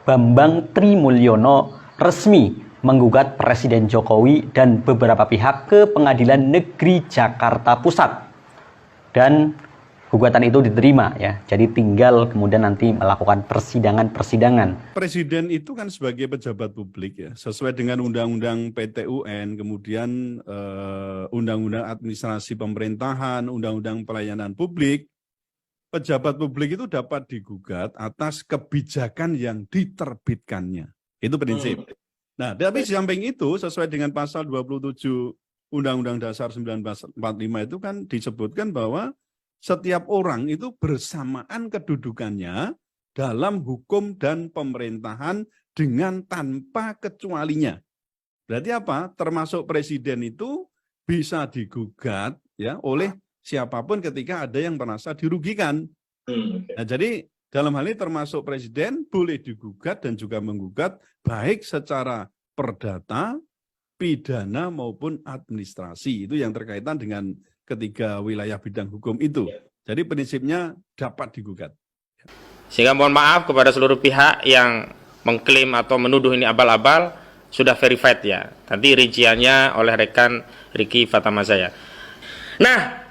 Bambang Trimulyono resmi menggugat Presiden Jokowi dan beberapa pihak ke Pengadilan Negeri Jakarta Pusat. Dan gugatan itu diterima ya. Jadi tinggal kemudian nanti melakukan persidangan-persidangan. Presiden itu kan sebagai pejabat publik ya, sesuai dengan Undang-Undang PT-UN, kemudian Undang-Undang Administrasi Pemerintahan, Undang-Undang Pelayanan Publik. Pejabat publik itu dapat digugat atas kebijakan yang diterbitkannya. Itu prinsip. Nah, tapi di samping itu sesuai dengan pasal 27 Undang-Undang Dasar 1945 itu kan disebutkan bahwa setiap orang itu bersamaan kedudukannya dalam hukum dan pemerintahan dengan tanpa kecualinya. Berarti apa? Termasuk presiden itu bisa digugat ya oleh siapapun ketika ada yang merasa dirugikan. Nah, jadi dalam hal ini termasuk presiden boleh digugat dan juga menggugat baik secara perdata, pidana maupun administrasi. Itu yang terkaitan dengan ketiga wilayah bidang hukum itu. Jadi prinsipnya dapat digugat. Sehingga mohon maaf kepada seluruh pihak yang mengklaim atau menuduh ini abal-abal, sudah verified ya. Nanti rinciannya oleh rekan Riki Fatamazaya. Nah,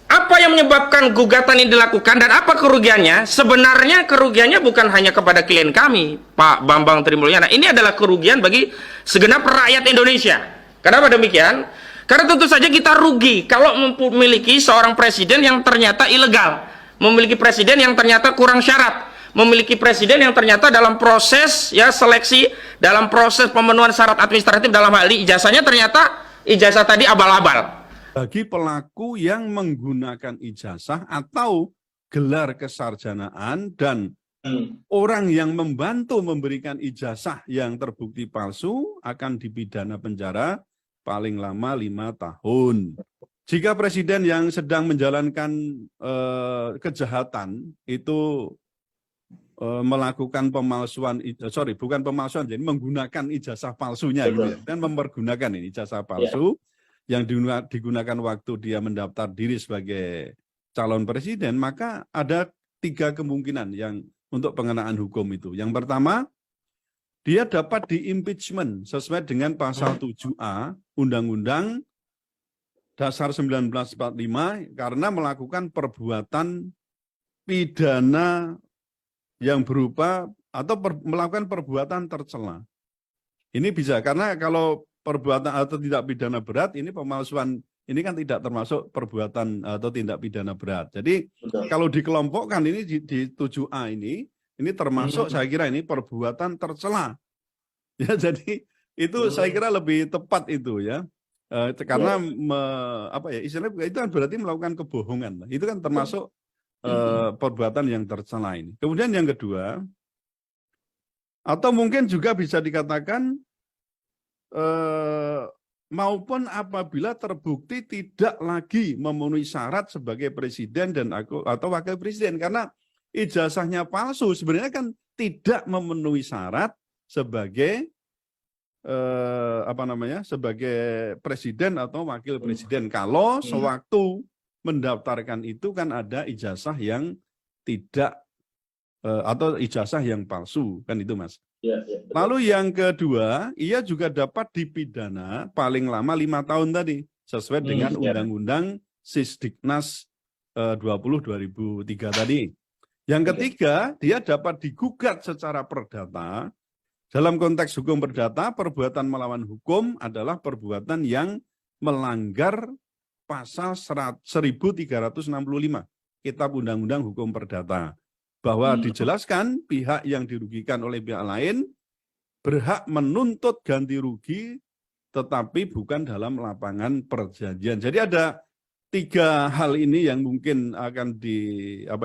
apa yang menyebabkan gugatan ini dilakukan dan apa kerugiannya? Sebenarnya kerugiannya bukan hanya kepada klien kami, Pak Bambang Trimulyono. Ini adalah kerugian bagi segenap rakyat Indonesia. Kenapa demikian? Karena tentu saja kita rugi kalau memiliki seorang presiden yang ternyata ilegal, memiliki presiden yang ternyata kurang syarat, memiliki presiden yang ternyata dalam proses ya seleksi, dalam proses pemenuhan syarat administratif dalam hal ini ijazahnya ternyata ijazah tadi abal-abal. Bagi pelaku yang menggunakan ijazah atau gelar kesarjanaan dan orang yang membantu memberikan ijazah yang terbukti palsu akan dipidana penjara paling lama 5 tahun. Jika presiden yang sedang menjalankan kejahatan itu melakukan pemalsuan, bukan pemalsuan, jadi menggunakan ijazah palsunya gitu ya, dan mempergunakan ini ijazah palsu yang digunakan waktu dia mendaftar diri sebagai calon presiden, maka ada 3 kemungkinan yang untuk pengenaan hukum itu. Yang pertama, dia dapat di-impeachment sesuai dengan pasal 7A Undang-Undang Dasar 1945 karena melakukan perbuatan pidana yang berupa atau melakukan perbuatan tercela. Ini bisa karena kalau perbuatan atau tindak pidana berat ini pemalsuan ini kan tidak termasuk perbuatan atau tindak pidana berat. Jadi kalau dikelompokkan ini di 7A ini termasuk saya kira ini perbuatan tercela. Ya, jadi itu saya kira lebih tepat itu ya. Karena istilahnya itu kan berarti melakukan kebohongan. Itu kan termasuk perbuatan yang tercela ini. Kemudian yang kedua, atau mungkin juga bisa dikatakan maupun apabila terbukti tidak lagi memenuhi syarat sebagai presiden dan atau wakil presiden karena ijazahnya palsu sebenarnya kan tidak memenuhi syarat sebagai sebagai presiden atau wakil presiden kalau sewaktu mendaftarkan itu kan ada ijazah yang tidak atau ijazah yang palsu kan itu Mas. Lalu yang kedua, ia juga dapat dipidana paling lama 5 tahun tadi, sesuai dengan Undang-Undang Sisdiknas 20/2003 tadi. Yang ketiga, dia dapat digugat secara perdata. Dalam konteks hukum perdata, perbuatan melawan hukum adalah perbuatan yang melanggar pasal 1365 Kitab Undang-Undang Hukum Perdata. Bahwa dijelaskan pihak yang dirugikan oleh pihak lain berhak menuntut ganti rugi tetapi bukan dalam lapangan perjanjian. Jadi ada 3 hal ini yang mungkin akan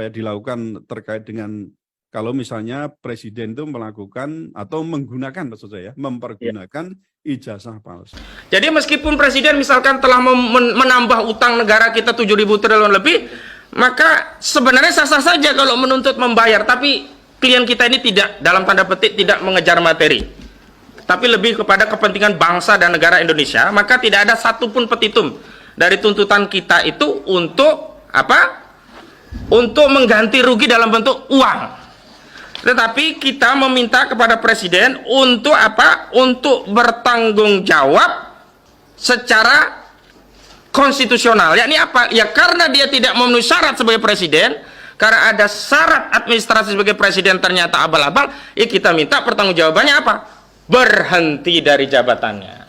dilakukan terkait dengan kalau misalnya presiden itu melakukan atau menggunakan maksud saya mempergunakan ijazah palsu. Jadi meskipun presiden misalkan telah menambah utang negara kita 7.000 triliun lebih, maka sebenarnya sah-sah saja kalau menuntut membayar, tapi klien kita ini tidak, dalam tanda petik, tidak mengejar materi, tapi lebih kepada kepentingan bangsa dan negara Indonesia. Maka tidak ada satupun petitum dari tuntutan kita itu untuk apa? Untuk mengganti rugi dalam bentuk uang. Tetapi kita meminta kepada Presiden untuk apa? Untuk bertanggung jawab secara konstitusional. Yakni apa? Ya karena dia tidak memenuhi syarat sebagai Presiden, karena ada syarat administrasi sebagai Presiden ternyata abal-abal, ya kita minta pertanggungjawabannya apa? Berhenti dari jabatannya.